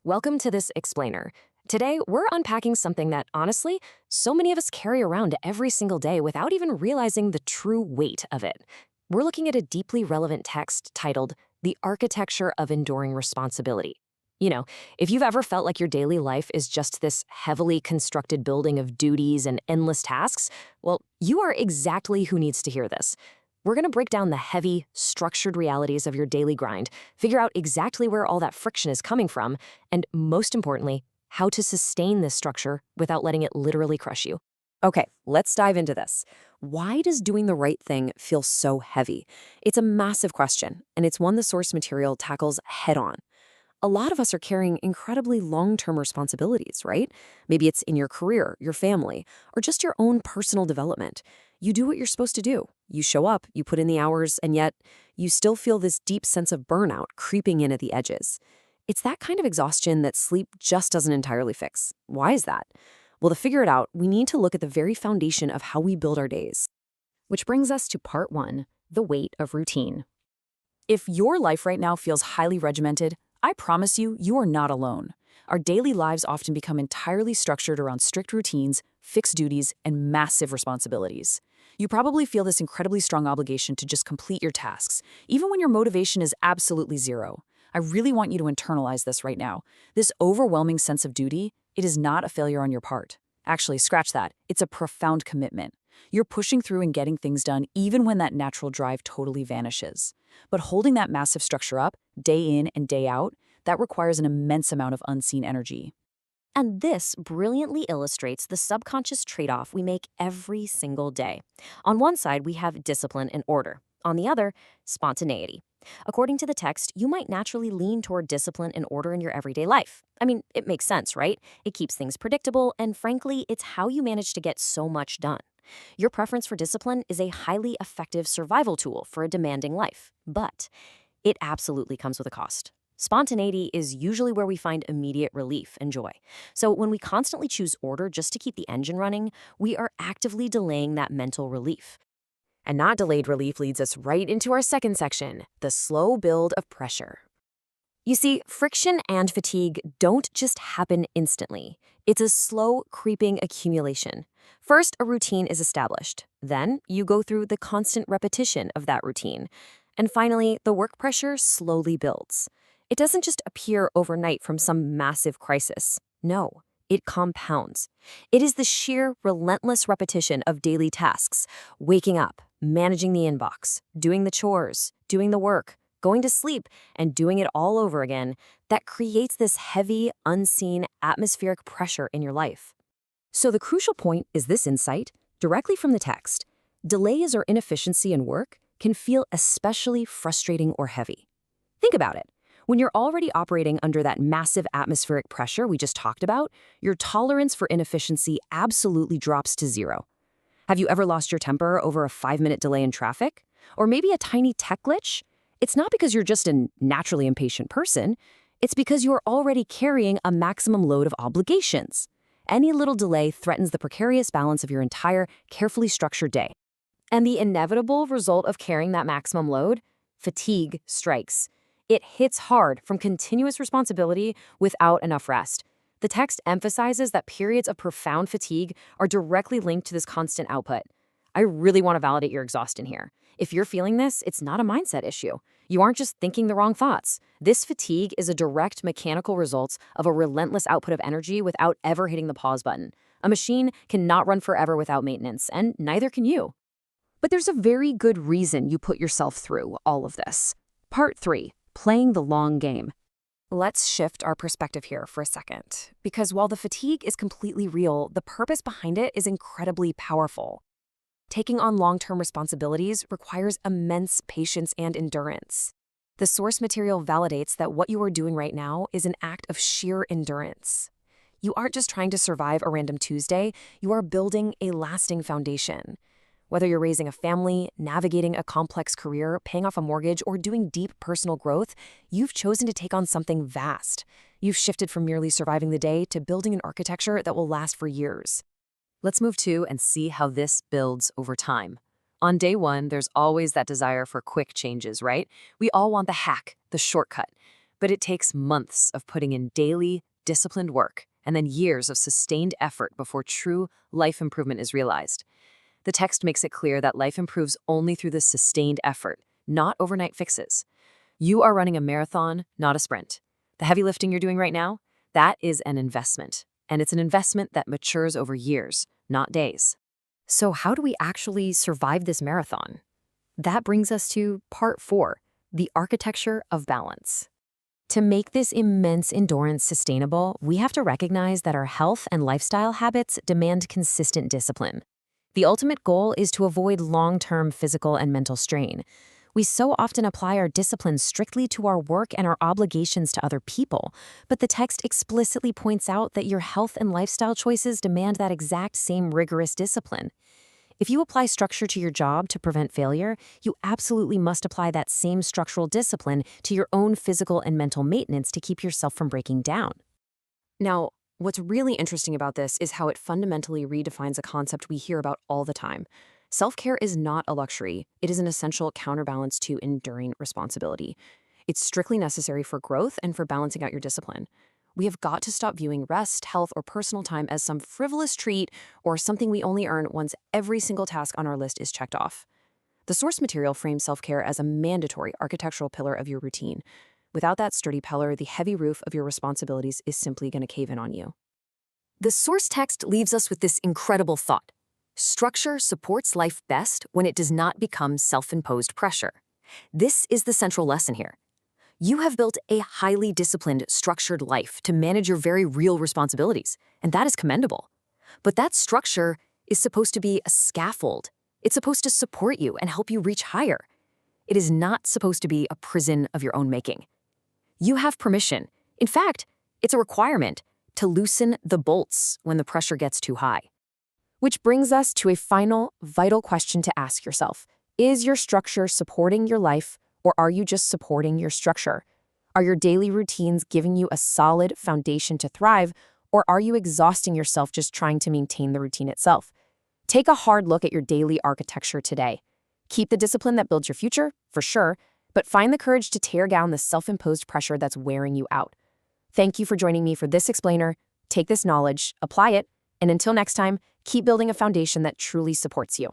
Welcome to this explainer. Today, we're unpacking something that, honestly, so many of us carry around every single day without even realizing the true weight of it. We're looking at a deeply relevant text titled The Architecture of Enduring Responsibility. You know, if you've ever felt like your daily life is just this heavily constructed building of duties and endless tasks, well, you are exactly who needs to hear this. We're going to break down the heavy, structured realities of your daily grind, figure out exactly where all that friction is coming from, and most importantly, how to sustain this structure without letting it literally crush you. Okay, let's dive into this. Why does doing the right thing feel so heavy? It's a massive question, and it's one the source material tackles head on. A lot of us are carrying incredibly long-term responsibilities, right? Maybe it's in your career, your family, or just your own personal development. You do what you're supposed to do. You show up, you put in the hours, and yet you still feel this deep sense of burnout creeping in at the edges. It's that kind of exhaustion that sleep just doesn't entirely fix. Why is that? Well, to figure it out, we need to look at the very foundation of how we build our days. Which brings us to part one, the weight of routine. If your life right now feels highly regimented, I promise you, you are not alone. Our daily lives often become entirely structured around strict routines, fixed duties, and massive responsibilities. You probably feel this incredibly strong obligation to just complete your tasks, even when your motivation is absolutely zero. I really want you to internalize this right now. This overwhelming sense of duty, it is not a failure on your part. Actually, scratch that. It's a profound commitment. You're pushing through and getting things done even when that natural drive totally vanishes. But holding that massive structure up, day in and day out, that requires an immense amount of unseen energy. And this brilliantly illustrates the subconscious trade-off we make every single day. On one side, we have discipline and order. On the other, spontaneity. According to the text, you might naturally lean toward discipline and order in your everyday life. I mean, it makes sense, right? It keeps things predictable, and frankly, it's how you manage to get so much done. Your preference for discipline is a highly effective survival tool for a demanding life, but it absolutely comes with a cost. Spontaneity is usually where we find immediate relief and joy. So when we constantly choose order just to keep the engine running, we are actively delaying that mental relief. And not delayed relief leads us right into our second section, the slow build of pressure. You see, friction and fatigue don't just happen instantly. It's a slow, creeping accumulation. First, a routine is established. Then, you go through the constant repetition of that routine. And finally, the work pressure slowly builds. It doesn't just appear overnight from some massive crisis. No, it compounds. It is the sheer, relentless repetition of daily tasks, waking up, managing the inbox, doing the chores, doing the work, going to sleep, and doing it all over again, that creates this heavy, unseen, atmospheric pressure in your life. So the crucial point is this insight, directly from the text. Delays or inefficiency in work can feel especially frustrating or heavy. Think about it. When you're already operating under that massive atmospheric pressure we just talked about, your tolerance for inefficiency absolutely drops to zero. Have you ever lost your temper over a 5-minute delay in traffic? Or maybe a tiny tech glitch? It's not because you're just a naturally impatient person. It's because you're already carrying a maximum load of obligations. Any little delay threatens the precarious balance of your entire, carefully structured day. And the inevitable result of carrying that maximum load? Fatigue strikes. It hits hard from continuous responsibility without enough rest. The text emphasizes that periods of profound fatigue are directly linked to this constant output. I really want to validate your exhaustion here. If you're feeling this, it's not a mindset issue. You aren't just thinking the wrong thoughts. This fatigue is a direct mechanical result of a relentless output of energy without ever hitting the pause button. A machine cannot run forever without maintenance, and neither can you. But there's a very good reason you put yourself through all of this. Part 3. Playing the long game. Let's shift our perspective here for a second, because while the fatigue is completely real, the purpose behind it is incredibly powerful. Taking on long-term responsibilities requires immense patience and endurance. The source material validates that what you are doing right now is an act of sheer endurance. You aren't just trying to survive a random Tuesday, you are building a lasting foundation. Whether you're raising a family, navigating a complex career, paying off a mortgage, or doing deep personal growth, you've chosen to take on something vast. You've shifted from merely surviving the day to building an architecture that will last for years. Let's move to and see how this builds over time. On day one, there's always that desire for quick changes, right? We all want the hack, the shortcut. But it takes months of putting in daily, disciplined work and then years of sustained effort before true life improvement is realized. The text makes it clear that life improves only through this sustained effort, not overnight fixes. You are running a marathon, not a sprint. The heavy lifting you're doing right now, that is an investment. And it's an investment that matures over years, not days. So how do we actually survive this marathon? That brings us to part 4, the architecture of balance. To make this immense endurance sustainable, we have to recognize that our health and lifestyle habits demand consistent discipline. The ultimate goal is to avoid long-term physical and mental strain. We so often apply our discipline strictly to our work and our obligations to other people, but the text explicitly points out that your health and lifestyle choices demand that exact same rigorous discipline. If you apply structure to your job to prevent failure, you absolutely must apply that same structural discipline to your own physical and mental maintenance to keep yourself from breaking down. Now, what's really interesting about this is how it fundamentally redefines a concept we hear about all the time. Self-care is not a luxury. It is an essential counterbalance to enduring responsibility. It's strictly necessary for growth and for balancing out your discipline. We have got to stop viewing rest, health, or personal time as some frivolous treat or something we only earn once every single task on our list is checked off. The source material frames self-care as a mandatory architectural pillar of your routine. Without that sturdy pillar, the heavy roof of your responsibilities is simply going to cave in on you. The source text leaves us with this incredible thought. Structure supports life best when it does not become self-imposed pressure. This is the central lesson here. You have built a highly disciplined, structured life to manage your very real responsibilities, and that is commendable. But that structure is supposed to be a scaffold. It's supposed to support you and help you reach higher. It is not supposed to be a prison of your own making. You have permission. In fact, it's a requirement to loosen the bolts when the pressure gets too high. Which brings us to a final, vital question to ask yourself. Is your structure supporting your life, or are you just supporting your structure? Are your daily routines giving you a solid foundation to thrive, or are you exhausting yourself just trying to maintain the routine itself? Take a hard look at your daily architecture today. Keep the discipline that builds your future, for sure, but find the courage to tear down the self-imposed pressure that's wearing you out. Thank you for joining me for this explainer. Take this knowledge, apply it, and until next time, keep building a foundation that truly supports you.